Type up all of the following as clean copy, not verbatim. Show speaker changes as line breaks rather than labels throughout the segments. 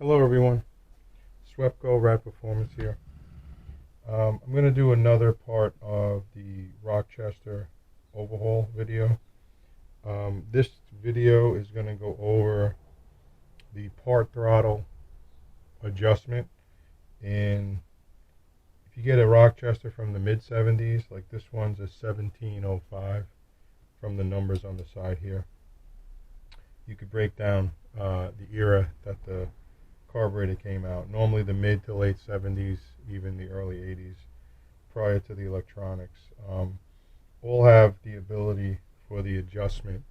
Hello everyone, Swepco Rad Performance here. I'm going to do another part of the Rochester overhaul video. This video is going to go over the part throttle adjustment. And if you get a Rochester from the mid 70s, like this one's a 1705 from the numbers on the side here, you could break down the era that the carburetor came out. Normally the mid to late 70s, even the early 80s, prior to the electronics, all have the ability for the adjustment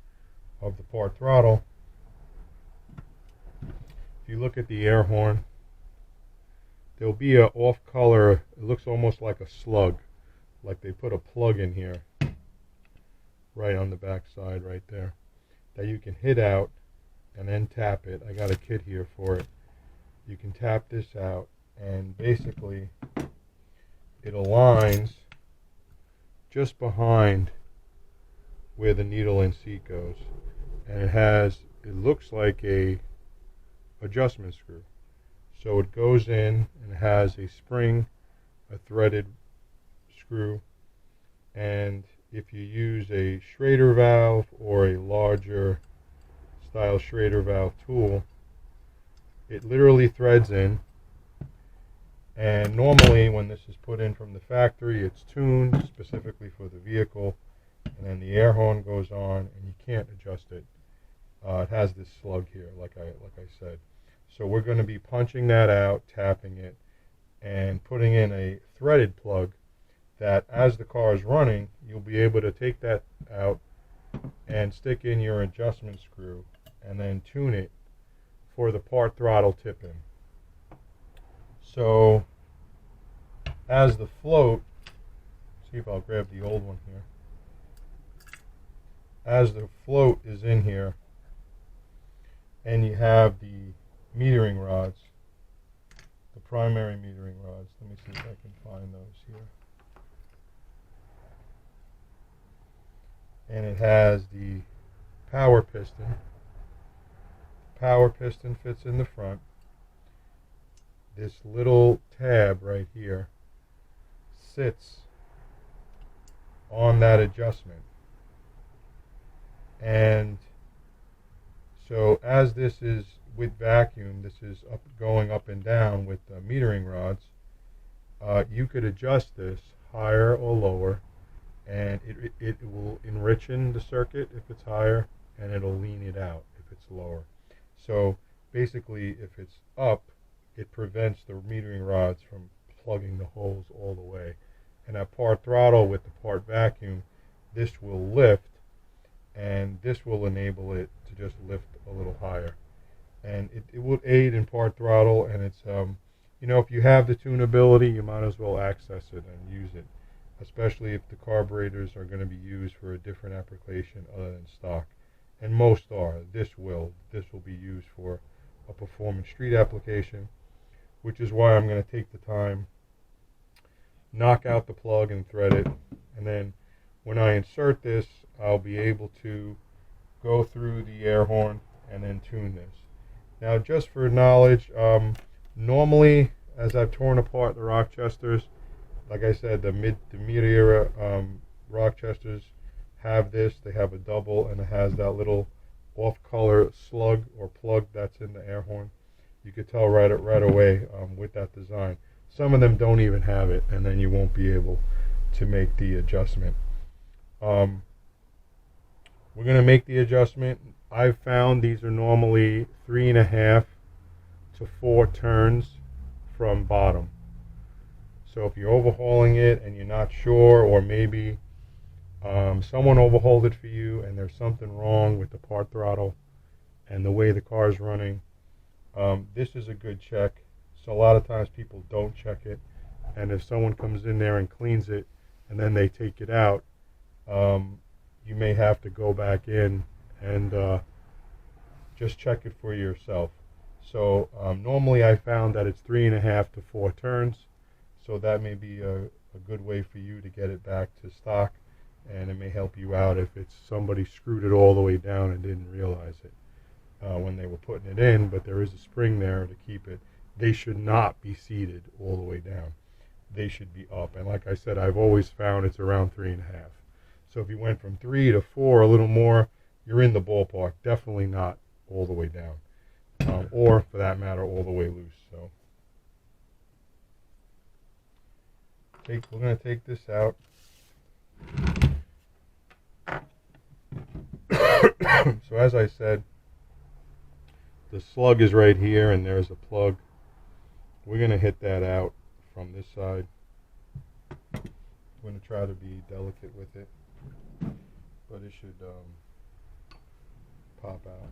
of the part throttle. If you look at the air horn, there'll be a off color. It looks almost like a slug, like they put a plug in here, right on the back side, right there, that you can hit out and then tap it. I got a kit here for it. You can tap this out, and basically it aligns just behind where the needle and seat goes, and it looks like a adjustment screw. So it goes in and has a spring, a threaded screw, and if you use a Schrader valve or a larger style Schrader valve tool, it literally threads in. And normally when this is put in from the factory, it's tuned specifically for the vehicle, and then the air horn goes on and you can't adjust it. It has this slug here, like I said. So we're going to be punching that out, tapping it, and putting in a threaded plug that as the car is running, you'll be able to take that out and stick in your adjustment screw and then tune it for the part throttle tip-in. So as the float, see if I'll grab the old one here. As the float is in here, and you have the metering rods, the primary metering rods. Let me see if I can find those here. And it has the power piston. Power piston fits in the front. This little tab right here sits on that adjustment, and so as this is with vacuum, this is going up and down with the metering rods, you could adjust this higher or lower, and it will enrichen the circuit if it's higher, and it'll lean it out if it's lower. So basically, if it's up, it prevents the metering rods from plugging the holes all the way. And at part throttle with the part vacuum, this will lift, and this will enable it to just lift a little higher. And it will aid in part throttle, and it's, if you have the tunability, you might as well access it and use it, especially if the carburetors are going to be used for a different application other than stock. And most are. This will be used for a performance street application, which is why I'm going to take the time, knock out the plug and thread it, and then when I insert this, I'll be able to go through the air horn and then tune this. Now, just for knowledge, normally as I've torn apart the Rochesters, like I said, the mid era Rochesters have this. They have a double, and it has that little off-color slug or plug that's in the air horn. You could tell right away with that design. Some of them don't even have it, and then you won't be able to make the adjustment. We're going to make the adjustment. I've found these are normally 3.5 to 4 turns from bottom. So if you're overhauling it and you're not sure, or maybe someone overhauled it for you and there's something wrong with the part throttle and the way the car is running, this is a good check. So a lot of times people don't check it, and if someone comes in there and cleans it and then they take it out, you may have to go back in and just check it for yourself. So normally I found that it's 3.5 to 4 turns, so that may be a good way for you to get it back to stock, and it may help you out if it's somebody screwed it all the way down and didn't realize it. when they were putting it in, but there is a spring there to keep it. They should not be seated all the way down. They should be up. And like I said, I've always found it's around 3.5. So if you went from 3 to 4, a little more, you're in the ballpark. Definitely not all the way down, or for that matter, all the way loose. So we're going to take this out. So as I said, the slug is right here, and there's a plug. We're going to hit that out from this side. I'm going to try to be delicate with it, but it should pop out.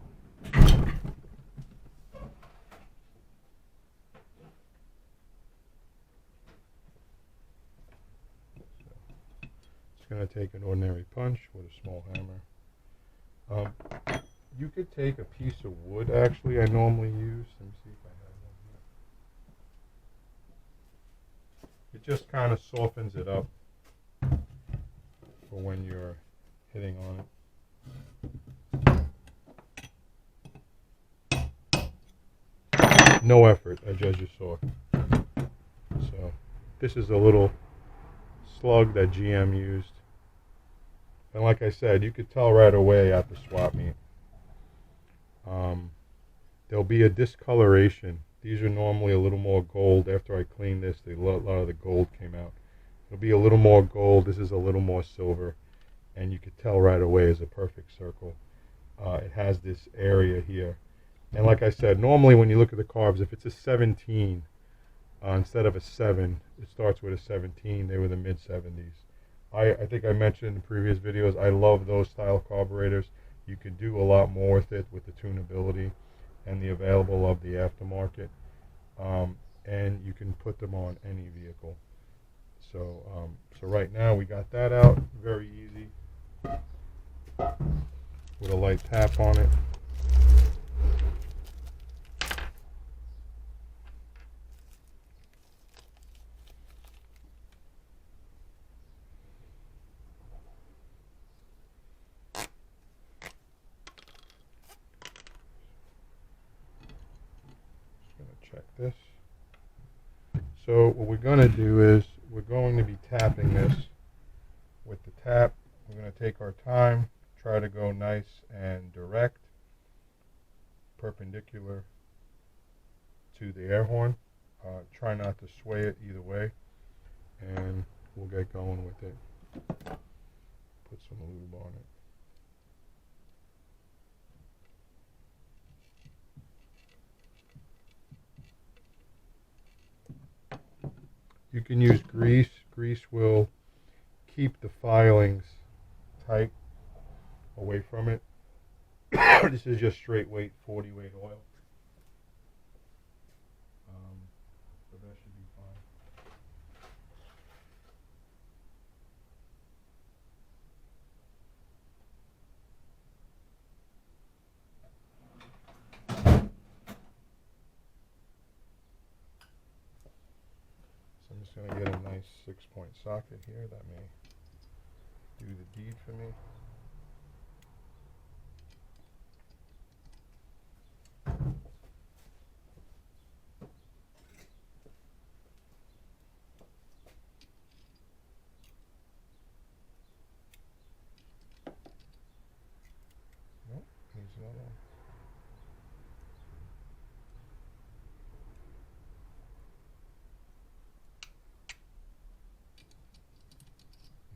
Just going to take an ordinary punch with a small hammer. You could take a piece of wood, actually, I normally use. Let me see if I have one here. It just kind of softens it up for when you're hitting on it. No effort, as you saw. So this is a little slug that GM used. And like I said, you could tell right away at the swap meet. There'll be a discoloration. These are normally a little more gold. After I cleaned this, a lot of the gold came out. It'll be a little more gold. This is a little more silver. And you could tell right away it's a perfect circle. It has this area here. And like I said, normally when you look at the carbs, if it's a 17 instead of a 7, it starts with a 17. They were the mid-70s. I think I mentioned in previous videos, I love those style carburetors. You can do a lot more with it with the tunability and the available of the aftermarket. And you can put them on any vehicle. So right now we got that out, very easy, with a light tap on it. Check this. So what we're going to do is we're going to be tapping this with the tap. We're going to take our time, try to go nice and direct, perpendicular to the air horn. Try not to sway it either way, and we'll get going with it. Put some lube on it. You can use grease. Grease will keep the filings tight away from it. This is just straight weight, 40 weight oil. So that should be fine. So I'm just going to get a nice 6-point socket here. That may do the deed for me. Nope, needs another one.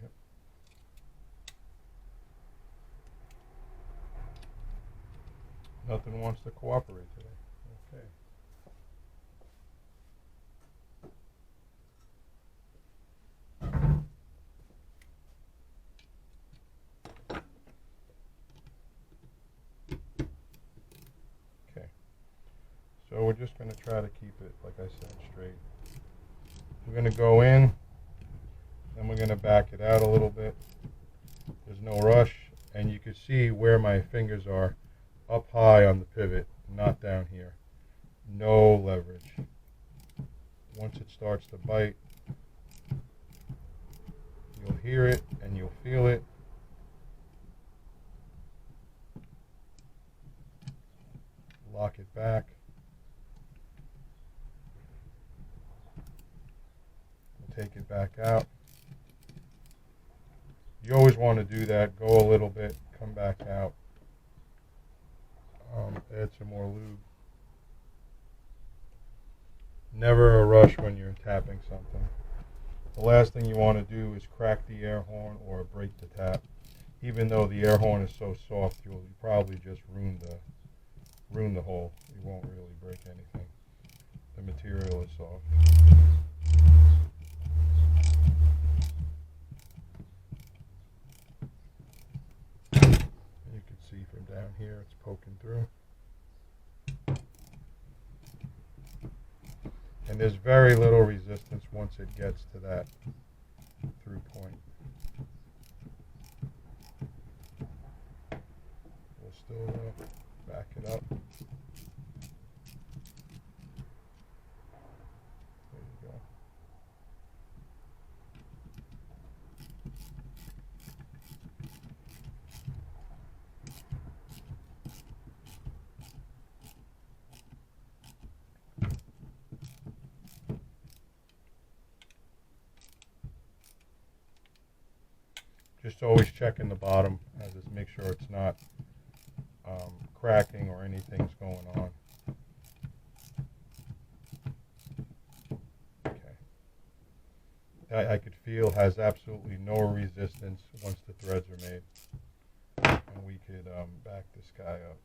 Yep. Nothing wants to cooperate today. Okay. Okay. So we're just going to try to keep it, like I said, straight. We're going to go in, then we're going to back it out a little bit. There's no rush, and you can see where my fingers are up high on the pivot, not down here. No leverage. Once it starts to bite, you'll hear it and you'll feel it. lock it back. We'll take it back out. You always want to do that. Go a little bit, come back out. Add some more lube. Never a rush when you're tapping something. The last thing you want to do is crack the air horn or break the tap. Even though the air horn is so soft, you'll probably just ruin the hole. You won't really break anything. The material is soft. You can see from down here it's poking through. And there's very little resistance once it gets to that through point. We'll still back it up. There you go. Just always checking the bottom, just make sure it's not cracking or anything's going on. Okay. I could feel has absolutely no resistance once the threads are made. And we could back this guy up.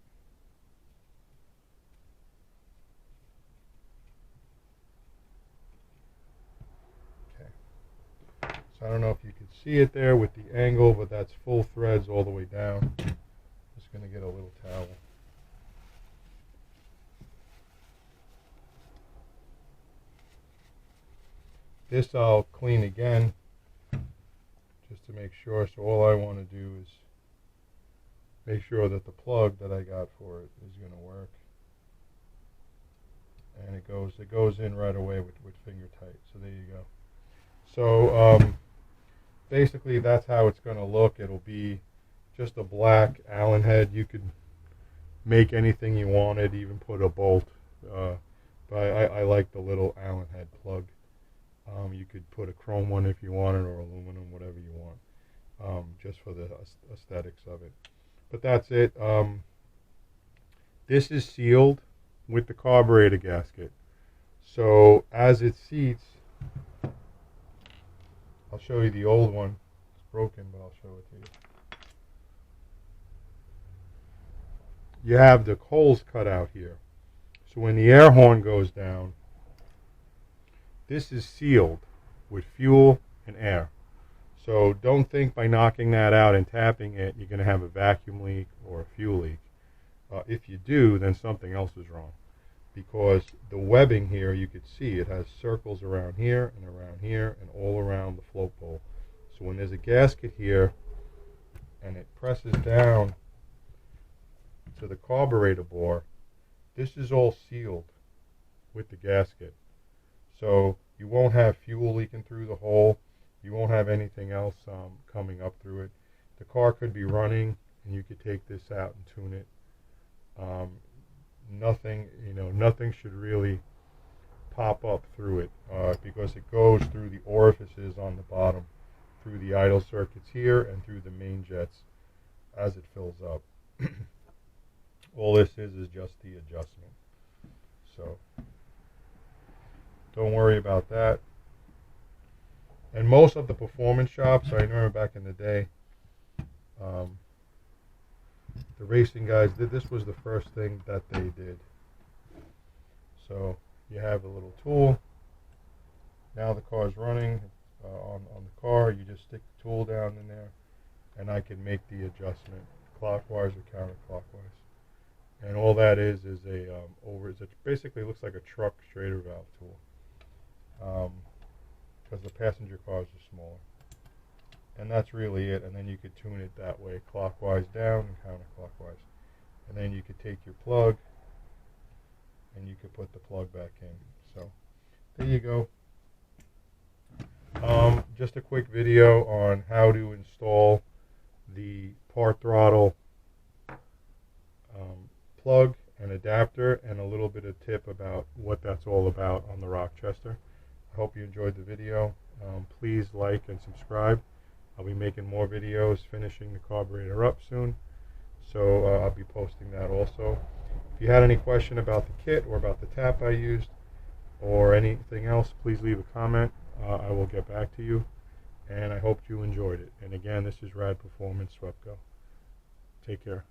So I don't know if you can see it there with the angle, but that's full threads all the way down. Just going to get a little towel. This I'll clean again just to make sure. So all I want to do is make sure that the plug that I got for it is going to work. And it goes in right away with finger tight. So there you go. So basically that's how it's going to look. It'll be just a black Allen head. You could make anything you wanted, even put a bolt. But I like the little Allen head plug. You could put a chrome one if you wanted, or aluminum, whatever you want, just for the aesthetics of it. But that's it. This is sealed with the carburetor gasket. So as it seats, I'll show you the old one. It's broken, but I'll show it to you. You have the holes cut out here. So when the air horn goes down, this is sealed with fuel and air. So don't think by knocking that out and tapping it, you're going to have a vacuum leak or a fuel leak. If you do, then something else is wrong. Because the webbing here, you could see it has circles around here and all around the float bowl. So when there's a gasket here and it presses down to the carburetor bore, this is all sealed with the gasket. So you won't have fuel leaking through the hole. You won't have anything else coming up through it. The car could be running and you could take this out and tune it. Nothing should really pop up through it because it goes through the orifices on the bottom, through the idle circuits here and through the main jets as it fills up. All this is just the adjustment. So don't worry about that. And most of the performance shops, I remember back in the day, the racing guys this was the first thing that they did. So you have a little tool. Now the car's running on the car. You just stick the tool down in there, and I can make the adjustment clockwise or counterclockwise. And all that is a it basically looks like a truck Schrader valve tool, because the passenger cars are smaller. And that's really it. And then you could tune it that way, clockwise down and counterclockwise. And then you could take your plug and you could put the plug back in. So there you go. Just a quick video on how to install the part throttle plug an adapter, and a little bit of tip about what that's all about on the Rochester. I hope you enjoyed the video. Please like and subscribe. I'll be making more videos, finishing the carburetor up soon, so I'll be posting that also. If you had any question about the kit or about the tap I used or anything else, please leave a comment. I will get back to you, and I hope you enjoyed it. And again, this is Rad Performance Swepco. Take care.